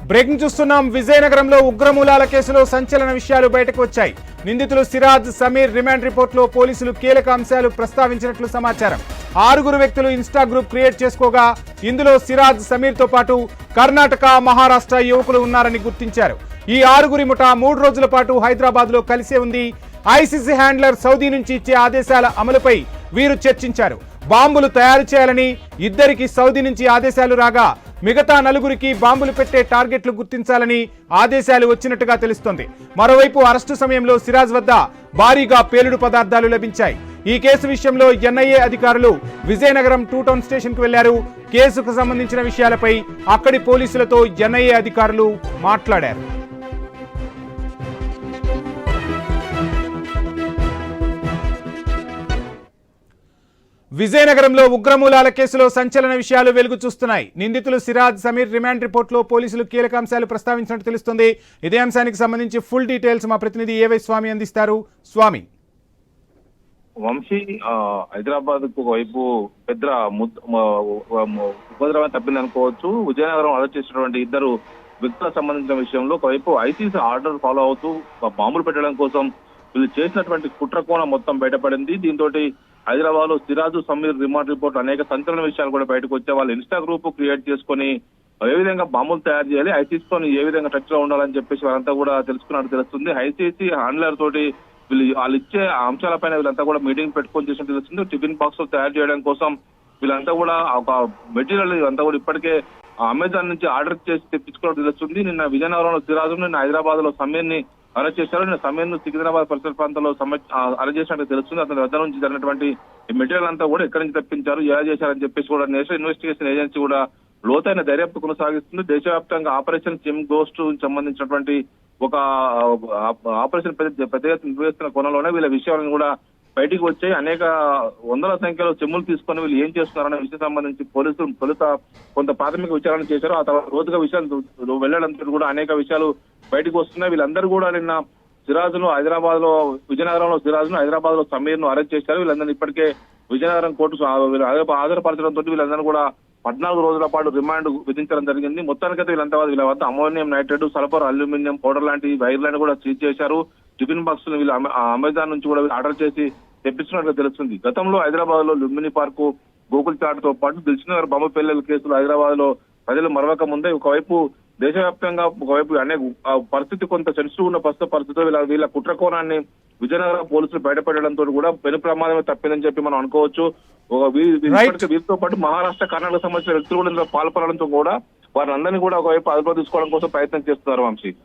Breaking చూస్తున్నాం. విజయనగరంలో ఉగ్రమూలాల కేసులో సంచలన విషయాలు బయటకు వచ్చాయి. నిందితులు సిరాజ్, సమీర్ రిమాండ్ రిపోర్టులో పోలీసులు కీలక అంశాలు ప్రస్తావించినట్లు సమాచారం. 6 వ్యక్తులు ఇన్స్టా గ్రూప్ క్రియేట్ చేసుకోగా ఇందులో సిరాజ్, సమీర్తో పాటు కర్ణాటక, మహారాష్ట్ర యువకులు ఉన్నారని గుర్తించారు. ఈ 6 ముఠా 3 రోజుల పాటు హైదరాబాద్లో కలిసే ఉంది. ఐసీసీ హ్యాండ్లర్ సౌదీ నుంచి ఇచ్చే ఆదేశాల అమలుపై వీరు చర్చించారు. బాంబులు తయారు చేయాలని ఇద్దరికి సౌదీ నుంచి ఆదేశాలు రాగా మిగతా 4 బాంబులు పెట్టే టార్గెట్లు గుర్తించాలని ఆదేశాలు వచ్చినట్టుగా తెలుస్తోంది. మరోవైపు అరెస్టు సమయంలో సిరాజ్ వద్ద భారీగా పేలుడు పదార్థాలు లభించాయి. ఈ కేసు విషయంలో ఎన్ఐఏ అధికారులు విజయనగరం 2 టౌన్ స్టేషన్ కు వెళ్లారు. కేసుకు సంబంధించిన విషయాలపై అక్కడి పోలీసులతో ఎన్ఐఏ అధికారులు మాట్లాడారు. విజయనగరంలో ఉగ్రమూలాల కేసులో సంచలన విషయాలు వెలుగు చూస్తున్నాయి. నిందితులు సిరాజ్, సమీర్ రిమాండ్ రిపోర్టులో పోలీసులు కీలక అంశాలు ప్రస్తావించినట్టు తెలుస్తుంది. ఇదే అంశానికి సంబంధించి ఫుల్ డీటెయిల్స్ మా ప్రతినిధి ఏవై స్వామి అందిస్తారు. స్వామి, వంశీ, హైదరాబాద్ కు ఒకవైపు పెద్ద ఉపద్రవం తప్పింది అనుకోవచ్చు. విజయనగరం అరెస్ట్ చేసినటువంటి 2 వ్యక్తులకు సంబంధించిన విషయంలో ఒకవైపు ఐసీసీ ఆర్డర్ ఫాలో అవుతూ బాంబులు పెట్టడం కోసం వీళ్ళు చేసినటువంటి కుట్ర కోణం మొత్తం బయటపడింది. దీంతో హైదరాబాద్ లో సిరాజు, సమీర్ రిమాండ్ రిపోర్ట్ అనేక సంచలన విషయాలు కూడా బయటకు వచ్చాయి. వాళ్ళు ఇన్స్టా గ్రూప్ క్రియేట్ చేసుకుని ఏ విధంగా బాంబులు తయారు చేయాలి, ఐసీసీతో ఏ విధంగా టచ్ లో ఉండాలని చెప్పేసి వాళ్ళంతా కూడా తెలుసుకున్నట్టు తెలుస్తుంది. ఐసీసీ హ్యాండ్లర్ తోటి వాళ్ళు ఇచ్చే అంశాలపైన వీళ్ళంతా కూడా మీటింగ్ పెట్టుకొని చేసినట్టు తెలుస్తుంది. టిఫిన్ బాక్స్ తయారు చేయడం కోసం వీళ్ళంతా కూడా ఒక మెటీరియల్ అంతా కూడా ఇప్పటికే అమెజాన్ నుంచి ఆర్డర్ చేసి తెప్పించుకున్నట్టు తెలుస్తుంది. నిన్న విజయనగరంలో సిరాజు, నిన్న హైదరాబాద్ లో సమీర్ ని అరెస్ట్ చేశారు. నిన్న సమీర్ ను సికింద్రాబాద్ పరిసర ప్రాంతంలో అరెస్ట్ చేసినట్టు తెలుస్తుంది. అతని వద్ద నుంచి జరిగినటువంటి మెటీరియల్ అంతా కూడా ఎక్కడి నుంచి తెప్పించారు, ఎలా చేశారని చెప్పేసి కూడా నేషనల్ ఇన్వెస్టిగేషన్ ఏజెన్సీ కూడా లోతైన దర్యాప్తు కొనసాగిస్తుంది. దేశవ్యాప్తంగా ఆపరేషన్ జిమ్ గోస్ట్ సంబంధించినటువంటి ఒక ఆపరేషన్ పెద్ద ఎత్తున నిర్వహిస్తున్న కోణంలోనే వీళ్ళ విషయాలను కూడా బయటికి వచ్చాయి. అనేక వందల సంఖ్యలో చెమ్ములు తీసుకొని వీళ్ళు ఏం చేస్తున్నారనే విషయం సంబంధించి పోలీసులు తొలుత కొంత ప్రాథమిక విచారణ చేశారు. ఆ తర్వాత రోజుగా విషయాలు వెళ్లడంతో కూడా అనేక విషయాలు బయటకు వస్తున్నాయి. వీళ్ళందరూ కూడా నిన్న సిరాజ్ను హైదరాబాద్ లో, విజయనగరంలో సిరాజ్ను, హైదరాబాద్ లో సమీర్ ను అరెస్ట్ చేశారు. వీళ్ళందరినీ ఇప్పటికే విజయనగరం కోర్టు హాజరుపరచడంతో వీళ్ళందరూ కూడా 14 రోజుల పాటు రిమాండ్ విధించడం జరిగింది. మొత్తానికైతే వీళ్ళ వద్ద ammonium nitrate, sulphur, aluminium powder లాంటి వైర్లను కూడా సీజ్ చేశారు. టిఫిన్ బాక్స్ వీళ్ళు అమెజాన్ నుంచి కూడా ఆర్డర్ చేసి తెప్పించినట్టుగా తెలుస్తుంది. గతంలో హైదరాబాద్ లో లుంబిని పార్కు, గోకుల్ చాట్ తో పాటు దిల్సుఖ్నగర్ బాంబు పేలుళ్ల కేసులు హైదరాబాద్ లో ప్రజలు మరవక ముందే ఒకవైపు దేశవ్యాప్తంగా ఒకవైపు అనేక పరిస్థితి కొంత సెన్సిటివ్ ఉన్న పరిస్థితితో వీళ్ళ కుట్ర కోణాన్ని విజయనగరం పోలీసులు బయటపడడంతో కూడా పెను ప్రమాదమే తప్పిందని చెప్పి మనం అనుకోవచ్చు. వీరితో పాటు మహారాష్ట్ర, కర్ణాటక సంబంధించిన వ్యక్తులు కూడా ఇందులో పాల్పడడంతో కూడా వారిని అందరినీ కూడా ఒకవైపు అదుపులో తీసుకోవడం కోసం ప్రయత్నం చేస్తున్నారు. వంశీ.